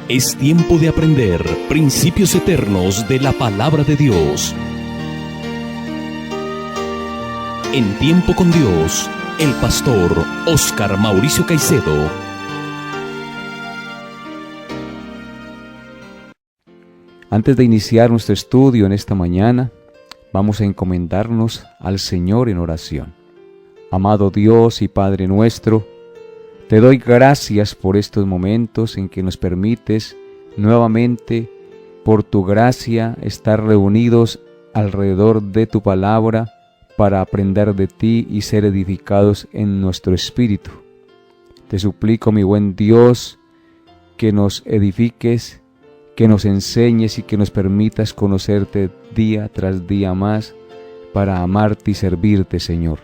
Es tiempo de aprender principios eternos de la palabra de Dios. En Tiempo con Dios, el pastor Óscar Mauricio Caicedo. Antes de iniciar nuestro estudio en esta mañana, vamos a encomendarnos al Señor en oración. Amado Dios y Padre nuestro, te doy gracias por estos momentos en que nos permites nuevamente, por tu gracia, estar reunidos alrededor de tu palabra para aprender de ti y ser edificados en nuestro espíritu. Te suplico, mi buen Dios, que nos edifiques, que nos enseñes y que nos permitas conocerte día tras día más para amarte y servirte, Señor.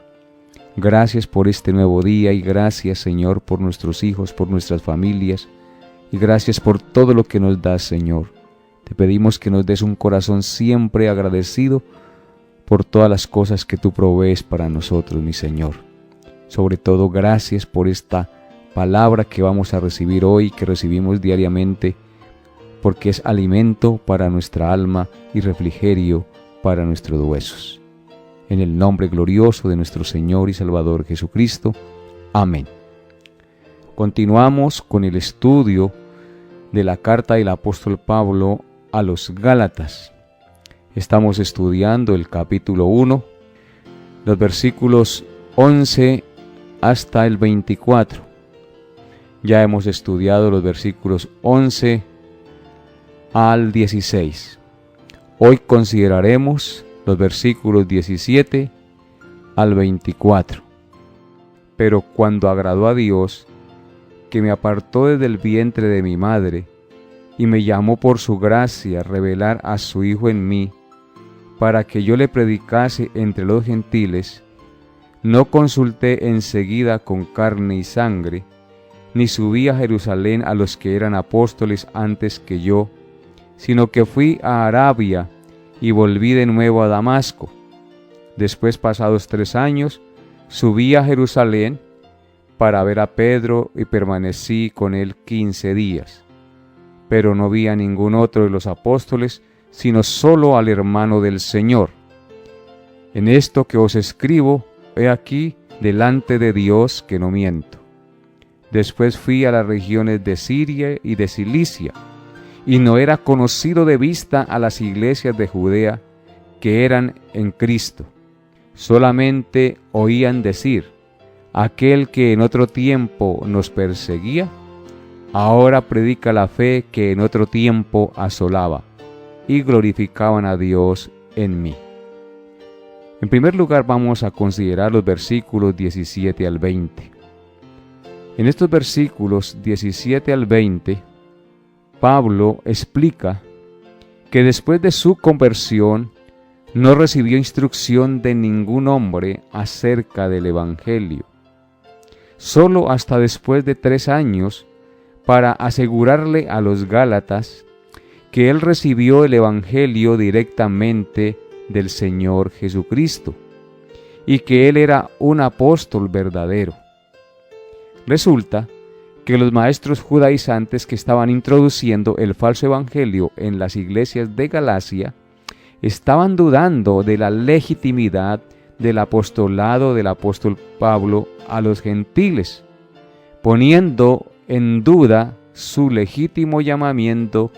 Gracias por este nuevo día y gracias, Señor, por nuestros hijos, por nuestras familias y gracias por todo lo que nos das, Señor. Te pedimos que nos des un corazón siempre agradecido por todas las cosas que tú provees para nosotros, mi Señor. Sobre todo, gracias por esta palabra que vamos a recibir hoy, que recibimos diariamente, porque es alimento para nuestra alma y refrigerio para nuestros huesos. En el nombre glorioso de nuestro Señor y Salvador Jesucristo. Amén. Continuamos con el estudio de la carta del apóstol Pablo a los Gálatas. Estamos estudiando el capítulo 1, los versículos 11 hasta el 24. Ya hemos estudiado los versículos 11 al 16. Hoy consideraremos los versículos 17 al 24. Pero cuando agradó a Dios, que me apartó desde el vientre de mi madre, y me llamó por su gracia a revelar a su Hijo en mí, para que yo le predicase entre los gentiles, no consulté enseguida con carne y sangre, ni subí a Jerusalén a los que eran apóstoles antes que yo, sino que fui a Arabia y volví de nuevo a Damasco. Después, pasados 3 años, subí a Jerusalén para ver a Pedro y permanecí con él 15 días. Pero no vi a ningún otro de los apóstoles, sino solo al hermano del Señor. En esto que os escribo, he aquí delante de Dios que no miento. Después fui a las regiones de Siria y de Cilicia, y no era conocido de vista a las iglesias de Judea que eran en Cristo. Solamente oían decir: aquel que en otro tiempo nos perseguía, ahora predica la fe que en otro tiempo asolaba, y glorificaban a Dios en mí. En primer lugar, vamos a considerar los versículos 17 al 20. En estos versículos 17 al 20, Pablo explica que después de su conversión no recibió instrucción de ningún hombre acerca del Evangelio. Solo hasta después de 3 años, para asegurarle a los Gálatas que él recibió el Evangelio directamente del Señor Jesucristo y que él era un apóstol verdadero. Resulta que los maestros judaizantes que estaban introduciendo el falso evangelio en las iglesias de Galacia estaban dudando de la legitimidad del apostolado del apóstol Pablo a los gentiles, poniendo en duda su legítimo llamamiento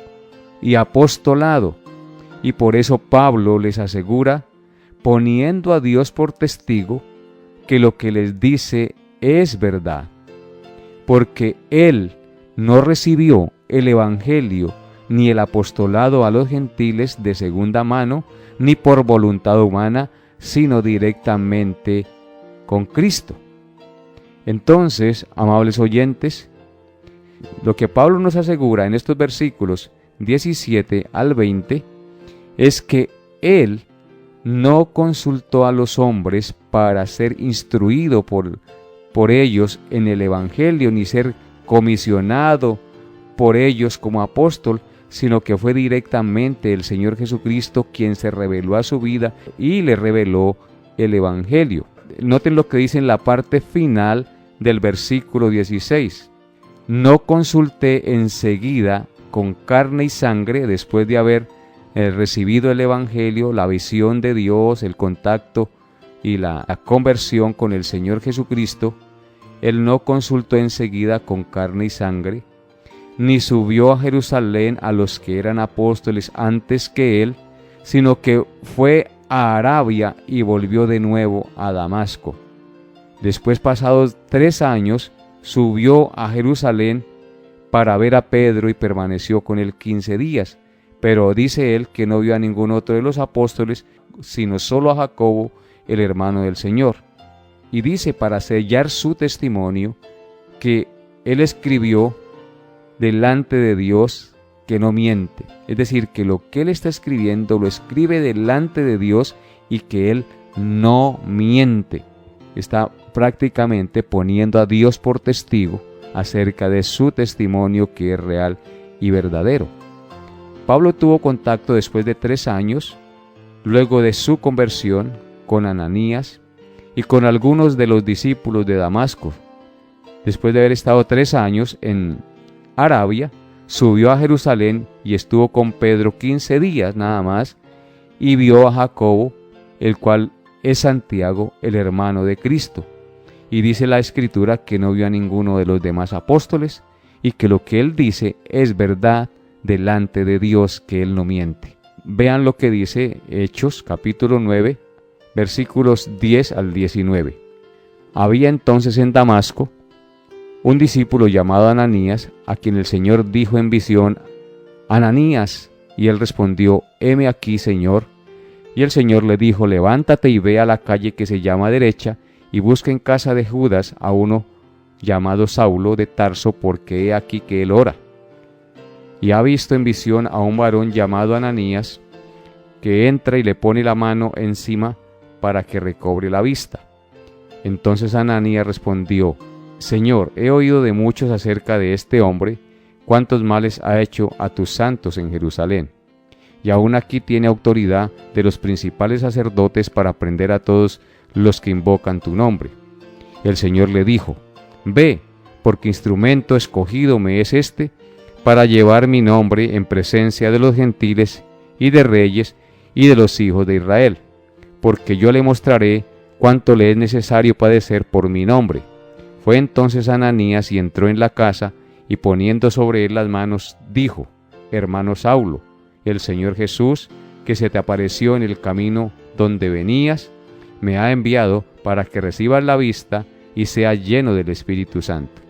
y apostolado, y por eso Pablo les asegura, poniendo a Dios por testigo, que lo que les dice es verdad, porque él no recibió el evangelio ni el apostolado a los gentiles de segunda mano, ni por voluntad humana, sino directamente con Cristo. Entonces, amables oyentes, lo que Pablo nos asegura en estos versículos 17 al 20 es que él no consultó a los hombres para ser instruido por ellos en el Evangelio, ni ser comisionado por ellos como apóstol, sino que fue directamente el Señor Jesucristo quien se reveló a su vida y le reveló el Evangelio. Noten lo que dice en la parte final del versículo 16. No consulté enseguida con carne y sangre, después de haber recibido el Evangelio, la visión de Dios, el contacto y la conversión con el Señor Jesucristo, él no consultó enseguida con carne y sangre, ni subió a Jerusalén a los que eran apóstoles antes que él, sino que fue a Arabia y volvió de nuevo a Damasco. Después, pasados 3 años, subió a Jerusalén para ver a Pedro y permaneció con él 15 días. Pero dice él que no vio a ningún otro de los apóstoles, sino solo a Jacobo, el hermano del Señor. Y dice, para sellar su testimonio, que él escribió delante de Dios que no miente. Es decir, que lo que él está escribiendo lo escribe delante de Dios y que él no miente. Está prácticamente poniendo a Dios por testigo acerca de su testimonio que es real y verdadero. Pablo tuvo contacto después de 3 años, luego de su conversión, con Ananías y con algunos de los discípulos de Damasco. Después de haber estado 3 años en Arabia, subió a Jerusalén y estuvo con Pedro 15 días nada más, y vio a Jacobo, el cual es Santiago, el hermano de Cristo. Y dice la Escritura que no vio a ninguno de los demás apóstoles y que lo que él dice es verdad delante de Dios, que él no miente. Vean lo que dice Hechos capítulo 9, versículos 10 al 19. Había entonces en Damasco un discípulo llamado Ananías, a quien el Señor dijo en visión: Ananías. Y él respondió: heme aquí, Señor. Y el Señor le dijo: levántate y ve a la calle que se llama Derecha, y busca en casa de Judas a uno llamado Saulo de Tarso, porque he aquí que él ora. Y ha visto en visión a un varón llamado Ananías, que entra y le pone la mano encima para que recobre la vista. Entonces Ananías respondió: Señor, he oído de muchos acerca de este hombre, cuántos males ha hecho a tus santos en Jerusalén. Y aún aquí tiene autoridad de los principales sacerdotes para prender a todos los que invocan tu nombre. El Señor le dijo: Ve, porque instrumento escogido me es este, para llevar mi nombre en presencia de los gentiles y de reyes y de los hijos de Israel, porque yo le mostraré cuánto le es necesario padecer por mi nombre. Fue entonces Ananías y entró en la casa, y poniendo sobre él las manos, dijo: Hermano Saulo, el Señor Jesús, que se te apareció en el camino donde venías, me ha enviado para que recibas la vista y seas lleno del Espíritu Santo.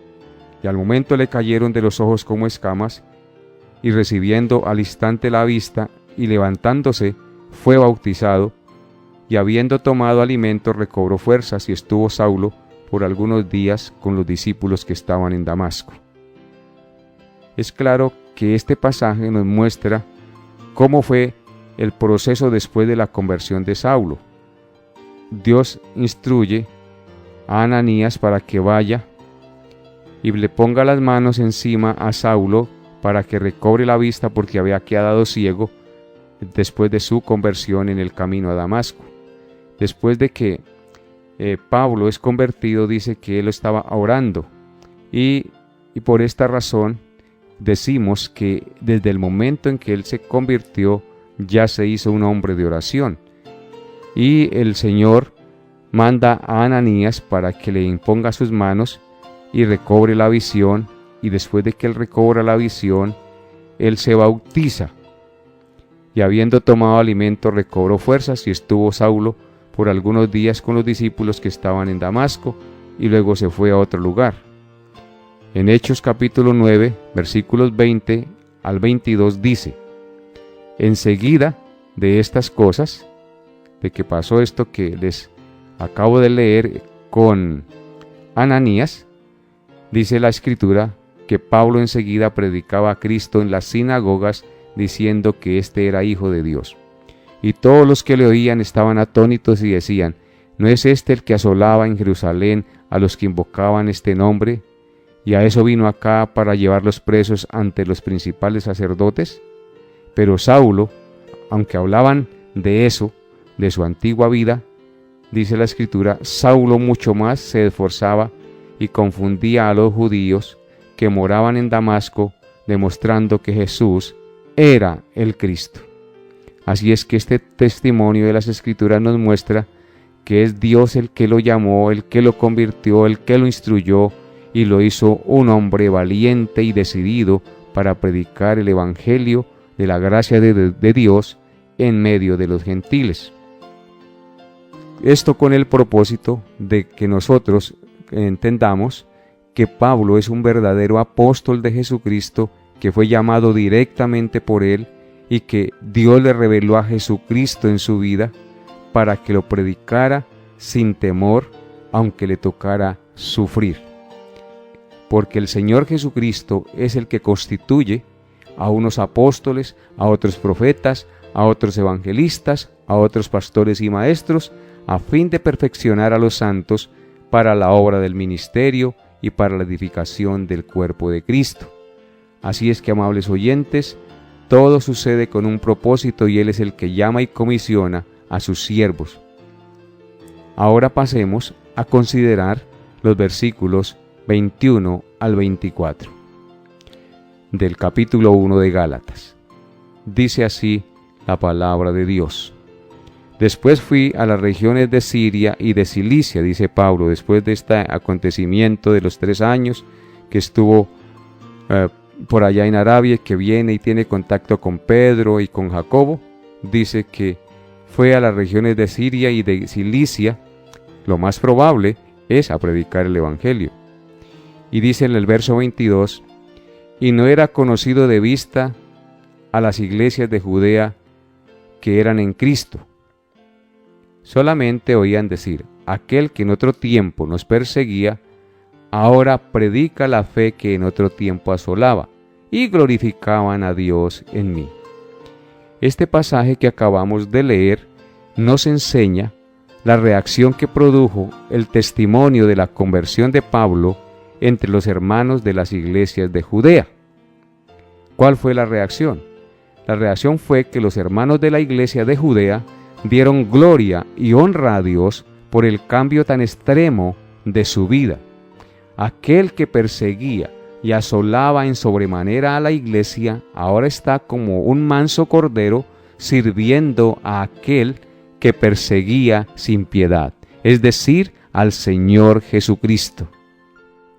Y al momento le cayeron de los ojos como escamas, y recibiendo al instante la vista y levantándose, fue bautizado, y habiendo tomado alimento recobró fuerzas, y estuvo Saulo por algunos días con los discípulos que estaban en Damasco. Es claro que este pasaje nos muestra cómo fue el proceso después de la conversión de Saulo. Dios instruye a Ananías para que vaya y le ponga las manos encima a Saulo para que recobre la vista, porque había quedado ciego después de su conversión en el camino a Damasco. Después de que Pablo es convertido, dice que él estaba orando, y por esta razón decimos que desde el momento en que él se convirtió ya se hizo un hombre de oración, y el Señor manda a Ananías para que le imponga sus manos y recobre la visión, y después de que él recobra la visión, él se bautiza, y habiendo tomado alimento recobró fuerzas, y estuvo Saulo por algunos días con los discípulos que estaban en Damasco, y luego se fue a otro lugar. En Hechos capítulo 9, versículos 20 al 22 dice: Enseguida de estas cosas, de que pasó esto que les acabo de leer con Ananías, dice la Escritura que Pablo enseguida predicaba a Cristo en las sinagogas, diciendo que éste era Hijo de Dios. Y todos los que le oían estaban atónitos y decían: ¿no es este el que asolaba en Jerusalén a los que invocaban este nombre? ¿Y a eso vino acá para llevarlos presos ante los principales sacerdotes? Pero Saulo, aunque hablaban de eso, de su antigua vida, dice la Escritura, Saulo mucho más se esforzaba y confundía a los judíos que moraban en Damasco, demostrando que Jesús era el Cristo. Así es que este testimonio de las Escrituras nos muestra que es Dios el que lo llamó, el que lo convirtió, el que lo instruyó y lo hizo un hombre valiente y decidido para predicar el Evangelio de la gracia de Dios en medio de los gentiles. Esto con el propósito de que nosotros entendamos que Pablo es un verdadero apóstol de Jesucristo, que fue llamado directamente por él y que Dios le reveló a Jesucristo en su vida para que lo predicara sin temor, aunque le tocara sufrir. Porque el Señor Jesucristo es el que constituye a unos apóstoles, a otros profetas, a otros evangelistas, a otros pastores y maestros, a fin de perfeccionar a los santos para la obra del ministerio y para la edificación del cuerpo de Cristo. Así es que, amables oyentes, todo sucede con un propósito y Él es el que llama y comisiona a sus siervos. Ahora pasemos a considerar los versículos 21 al 24 del capítulo 1 de Gálatas. Dice así la palabra de Dios. Después fui a las regiones de Siria y de Cilicia, dice Pablo, después de este acontecimiento de los 3 años que estuvo por allá en Arabia, que viene y tiene contacto con Pedro y con Jacobo. Dice que fue a las regiones de Siria y de Cilicia, lo más probable es a predicar el Evangelio. Y dice en el verso 22, y no era conocido de vista a las iglesias de Judea que eran en Cristo. Solamente oían decir, aquel que en otro tiempo nos perseguía, ahora predica la fe que en otro tiempo asolaba, y glorificaban a Dios en mí. Este pasaje que acabamos de leer nos enseña la reacción que produjo el testimonio de la conversión de Pablo entre los hermanos de las iglesias de Judea. ¿Cuál fue la reacción? La reacción fue que los hermanos de la iglesia de Judea dieron gloria y honra a Dios por el cambio tan extremo de su vida. Aquel que perseguía y asolaba en sobremanera a la iglesia, ahora está como un manso cordero sirviendo a aquel que perseguía sin piedad, es decir, al Señor Jesucristo.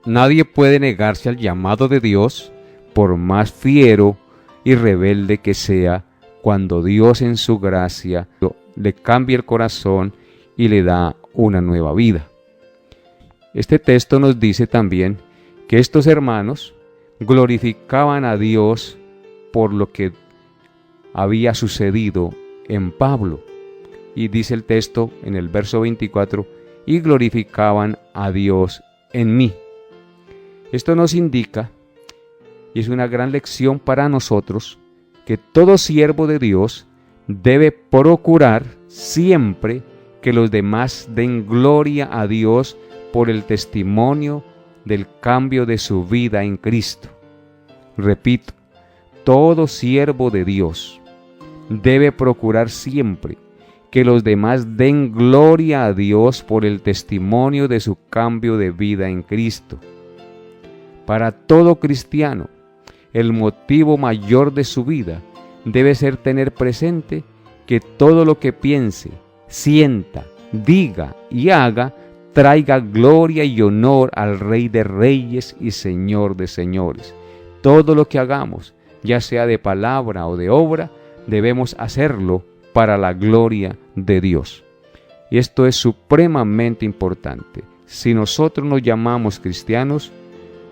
Nadie puede negarse al llamado de Dios, por más fiero y rebelde que sea, cuando Dios en su gracia le cambia el corazón y le da una nueva vida. Este texto nos dice también que estos hermanos glorificaban a Dios por lo que había sucedido en Pablo. Y dice el texto en el verso 24, y glorificaban a Dios en mí. Esto nos indica, y es una gran lección para nosotros, que todo siervo de Dios debe procurar siempre que los demás den gloria a Dios por el testimonio del cambio de su vida en Cristo. Repito, todo siervo de Dios debe procurar siempre que los demás den gloria a Dios por el testimonio de su cambio de vida en Cristo. Para todo cristiano, el motivo mayor de su vida debe ser tener presente que todo lo que piense, sienta, diga y haga traiga gloria y honor al Rey de Reyes y Señor de Señores. Todo lo que hagamos, ya sea de palabra o de obra, debemos hacerlo para la gloria de Dios. Y esto es supremamente importante. Si nosotros nos llamamos cristianos,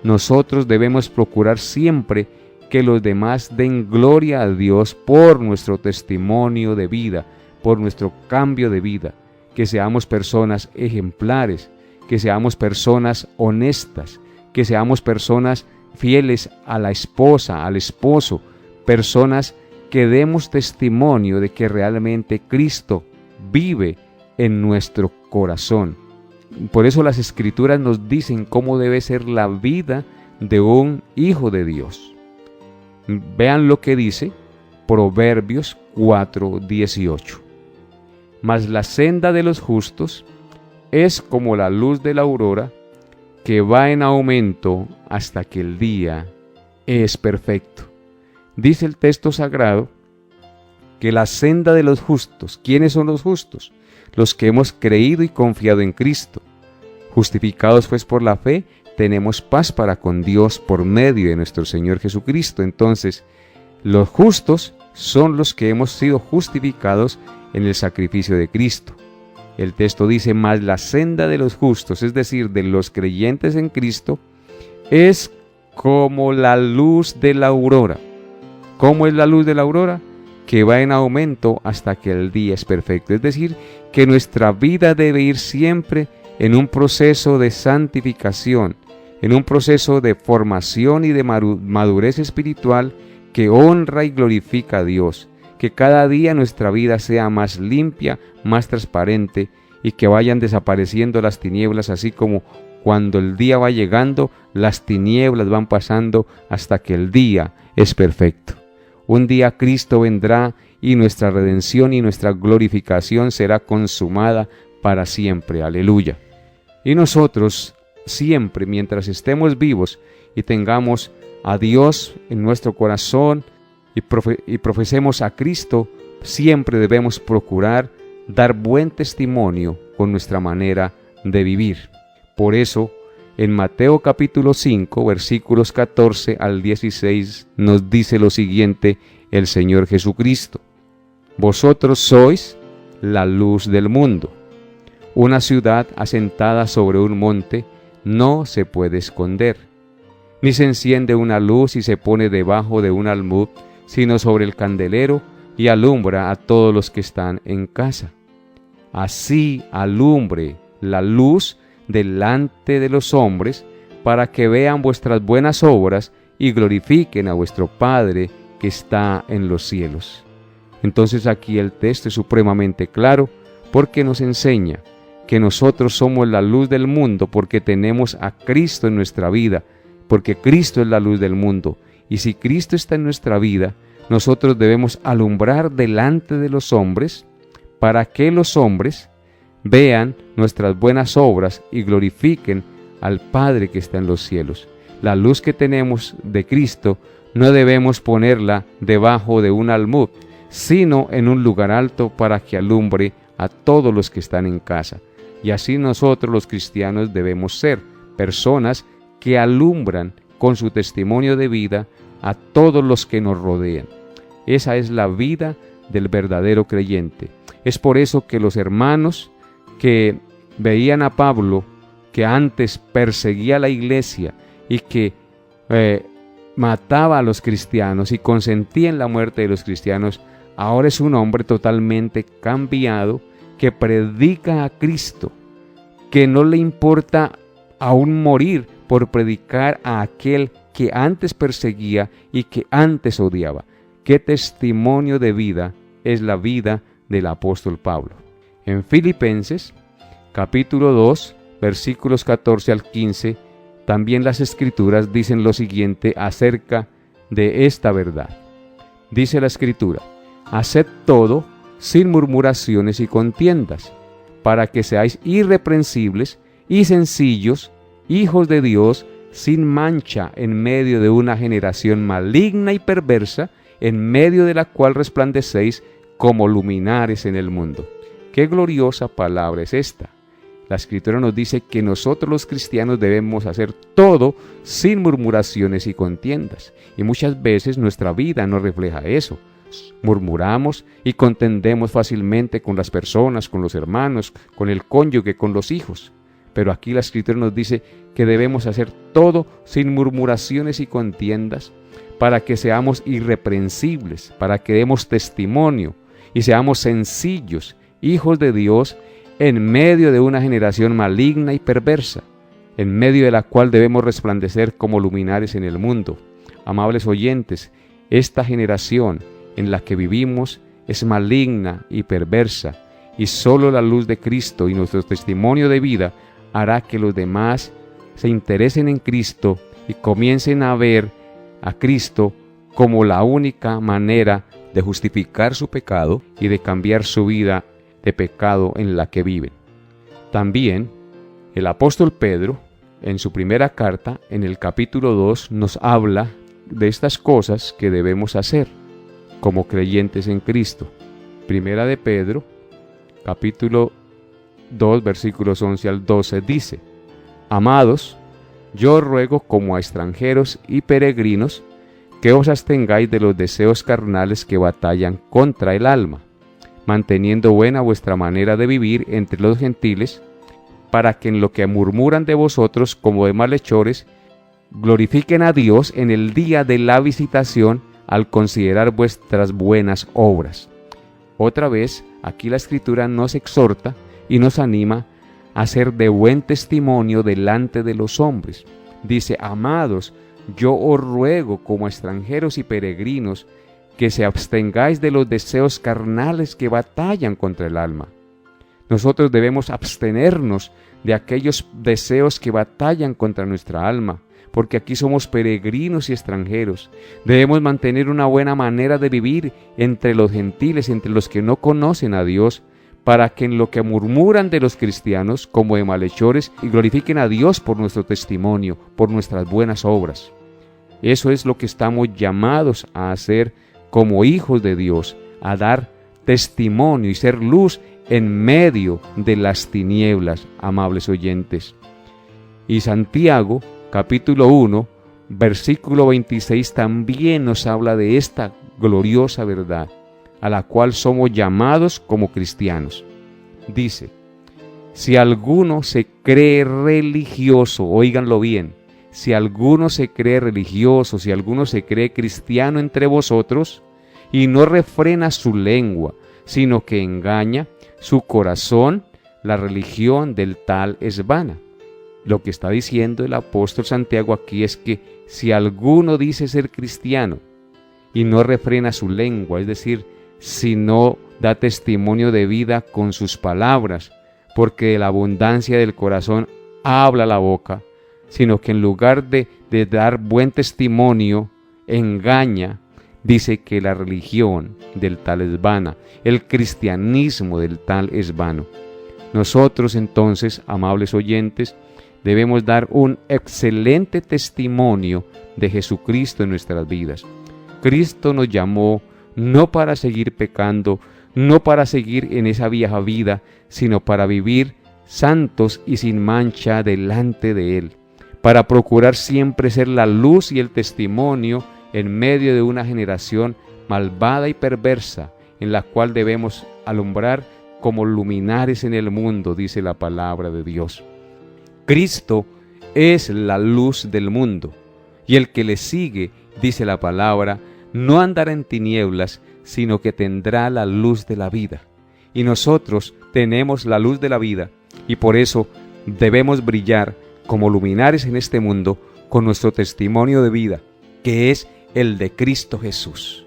nosotros debemos procurar siempre que los demás den gloria a Dios por nuestro testimonio de vida, por nuestro cambio de vida, que seamos personas ejemplares, que seamos personas honestas, que seamos personas fieles a la esposa, al esposo, personas que demos testimonio de que realmente Cristo vive en nuestro corazón. Por eso las Escrituras nos dicen cómo debe ser la vida de un hijo de Dios. Vean lo que dice Proverbios 4:18. Mas la senda de los justos es como la luz de la aurora, que va en aumento hasta que el día es perfecto. Dice el texto sagrado que la senda de los justos, ¿quiénes son los justos? Los que hemos creído y confiado en Cristo. Justificados pues por la fe, tenemos paz para con Dios por medio de nuestro Señor Jesucristo. Entonces, los justos son los que hemos sido justificados en el sacrificio de Cristo. El texto dice, más la senda de los justos, es decir, de los creyentes en Cristo, es como la luz de la aurora. ¿Cómo es la luz de la aurora? Que va en aumento hasta que el día es perfecto. Es decir, que nuestra vida debe ir siempre en un proceso de santificación, en un proceso de formación y de madurez espiritual que honra y glorifica a Dios. Que cada día nuestra vida sea más limpia, más transparente y que vayan desapareciendo las tinieblas, así como cuando el día va llegando, las tinieblas van pasando hasta que el día es perfecto. Un día Cristo vendrá y nuestra redención y nuestra glorificación será consumada para siempre. Aleluya. Y nosotros siempre, mientras estemos vivos y tengamos a Dios en nuestro corazón y profesemos a Cristo, siempre debemos procurar dar buen testimonio con nuestra manera de vivir. Por eso, en Mateo capítulo 5, versículos 14 al 16, nos dice lo siguiente el Señor Jesucristo: vosotros sois la luz del mundo. Una ciudad asentada sobre un monte no se puede esconder, ni se enciende una luz y se pone debajo de un almud, sino sobre el candelero y alumbra a todos los que están en casa. Así alumbre la luz delante de los hombres, para que vean vuestras buenas obras y glorifiquen a vuestro Padre que está en los cielos. Entonces aquí el texto es supremamente claro, porque nos enseña que nosotros somos la luz del mundo, porque tenemos a Cristo en nuestra vida, porque Cristo es la luz del mundo. Y si Cristo está en nuestra vida, nosotros debemos alumbrar delante de los hombres, para que los hombres vean nuestras buenas obras y glorifiquen al Padre que está en los cielos. La luz que tenemos de Cristo no debemos ponerla debajo de un almud, sino en un lugar alto, para que alumbre a todos los que están en casa. Y así nosotros los cristianos debemos ser personas que alumbran con su testimonio de vida a todos los que nos rodean. Esa es la vida del verdadero creyente. Es por eso que los hermanos que veían a Pablo, que antes perseguía a la iglesia y que mataba a los cristianos y consentía en la muerte de los cristianos, ahora es un hombre totalmente cambiado, que predica a Cristo, que no le importa aún morir por predicar a aquel que antes perseguía y que antes odiaba. ¿Qué testimonio de vida es la vida del apóstol Pablo? En Filipenses, capítulo 2, versículos 14 al 15, también las Escrituras dicen lo siguiente acerca de esta verdad. Dice la Escritura: haced todo sin murmuraciones y contiendas, para que seáis irreprensibles y sencillos, hijos de Dios, sin mancha, en medio de una generación maligna y perversa, en medio de la cual resplandecéis como luminares en el mundo. ¡Qué gloriosa palabra es esta! La Escritura nos dice que nosotros los cristianos debemos hacer todo sin murmuraciones y contiendas. Y muchas veces nuestra vida no refleja eso. Murmuramos y contendemos fácilmente con las personas, con los hermanos, con el cónyuge, con los hijos. Pero aquí la Escritura nos dice que debemos hacer todo sin murmuraciones y contiendas, para que seamos irreprensibles, para que demos testimonio y seamos sencillos, hijos de Dios, en medio de una generación maligna y perversa, en medio de la cual debemos resplandecer como luminares en el mundo. Amables oyentes, esta generación en la que vivimos es maligna y perversa, y solo la luz de Cristo y nuestro testimonio de vida hará que los demás se interesen en Cristo y comiencen a ver a Cristo como la única manera de justificar su pecado y de cambiar su vida de pecado en la que viven. También el apóstol Pedro, en su primera carta, en el capítulo 2, nos habla de estas cosas que debemos hacer como creyentes en Cristo. Primera de Pedro, capítulo 2, versículos 11 al 12 dice: Amados, yo os ruego como a extranjeros y peregrinos que os abstengáis de los deseos carnales que batallan contra el alma, manteniendo buena vuestra manera de vivir entre los gentiles, para que en lo que murmuran de vosotros como de malhechores, glorifiquen a Dios en el día de la visitación al considerar vuestras buenas obras. Otra vez, aquí la Escritura nos exhorta y nos anima a ser de buen testimonio delante de los hombres. Dice: Amados, yo os ruego como extranjeros y peregrinos que se abstengáis de los deseos carnales que batallan contra el alma. Nosotros debemos abstenernos de aquellos deseos que batallan contra nuestra alma, porque aquí somos peregrinos y extranjeros. Debemos mantener una buena manera de vivir entre los gentiles, entre los que no conocen a Dios, para que en lo que murmuran de los cristianos como de malhechores, y glorifiquen a Dios por nuestro testimonio, por nuestras buenas obras. Eso es lo que estamos llamados a hacer como hijos de Dios, a dar testimonio y ser luz en medio de las tinieblas, amables oyentes. Y Santiago, capítulo 1, versículo 26, también nos habla de esta gloriosa verdad, a la cual somos llamados como cristianos. Dice: si alguno se cree religioso, óiganlo bien, si alguno se cree religioso, si alguno se cree cristiano entre vosotros, y no refrena su lengua, sino que engaña su corazón, la religión del tal es vana. Lo que está diciendo el apóstol Santiago aquí es que si alguno dice ser cristiano y no refrena su lengua, es decir, si no da testimonio de vida con sus palabras, porque de la abundancia del corazón habla la boca, sino que en lugar de dar buen testimonio, engaña, dice que la religión del tal es vana, el cristianismo del tal es vano. Nosotros entonces, amables oyentes, debemos dar un excelente testimonio de Jesucristo en nuestras vidas. Cristo nos llamó no para seguir pecando, no para seguir en esa vieja vida, sino para vivir santos y sin mancha delante de Él, para procurar siempre ser la luz y el testimonio en medio de una generación malvada y perversa, en la cual debemos alumbrar como luminares en el mundo, dice la palabra de Dios. Cristo es la luz del mundo, y el que le sigue, dice la palabra, no andará en tinieblas, sino que tendrá la luz de la vida. Y nosotros tenemos la luz de la vida, y por eso debemos brillar como luminares en este mundo con nuestro testimonio de vida, que es el de Cristo Jesús,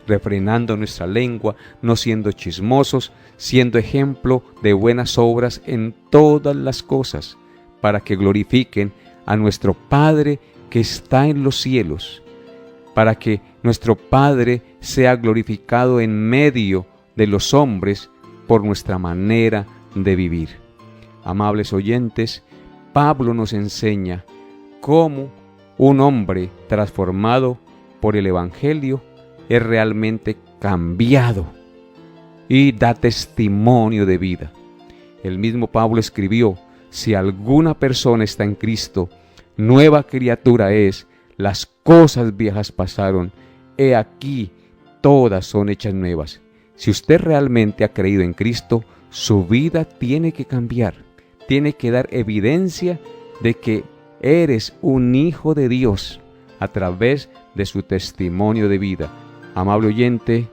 refrenando nuestra lengua, no siendo chismosos, siendo ejemplo de buenas obras en todas las cosas, para que glorifiquen a nuestro Padre que está en los cielos, para que nuestro Padre sea glorificado en medio de los hombres por nuestra manera de vivir. Amables oyentes, Pablo nos enseña cómo un hombre transformado por el Evangelio es realmente cambiado y da testimonio de vida. El mismo Pablo escribió: si alguna persona está en Cristo, nueva criatura es, las cosas viejas pasaron, he aquí, todas son hechas nuevas. Si usted realmente ha creído en Cristo, su vida tiene que cambiar, tiene que dar evidencia de que eres un hijo de Dios a través de su testimonio de vida. Amable oyente,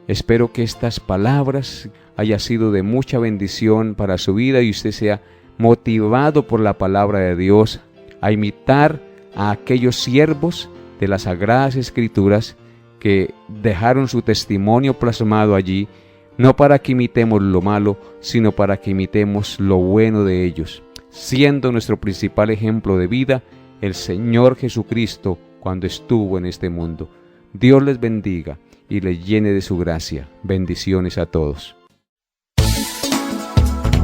espero que estas palabras hayan sido de mucha bendición para su vida y usted sea motivado por la palabra de Dios a imitar a aquellos siervos de las Sagradas Escrituras que dejaron su testimonio plasmado allí, no para que imitemos lo malo, sino para que imitemos lo bueno de ellos, siendo nuestro principal ejemplo de vida el Señor Jesucristo cuando estuvo en este mundo. Dios les bendiga y les llene de su gracia. Bendiciones a todos.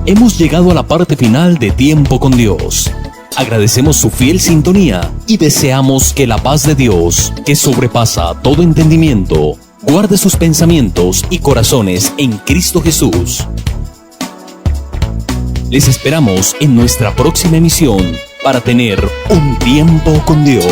Hemos llegado a la parte final de Tiempo con Dios. Agradecemos su fiel sintonía y deseamos que la paz de Dios, que sobrepasa todo entendimiento, guarde sus pensamientos y corazones en Cristo Jesús. Les esperamos en nuestra próxima emisión para tener un tiempo con Dios.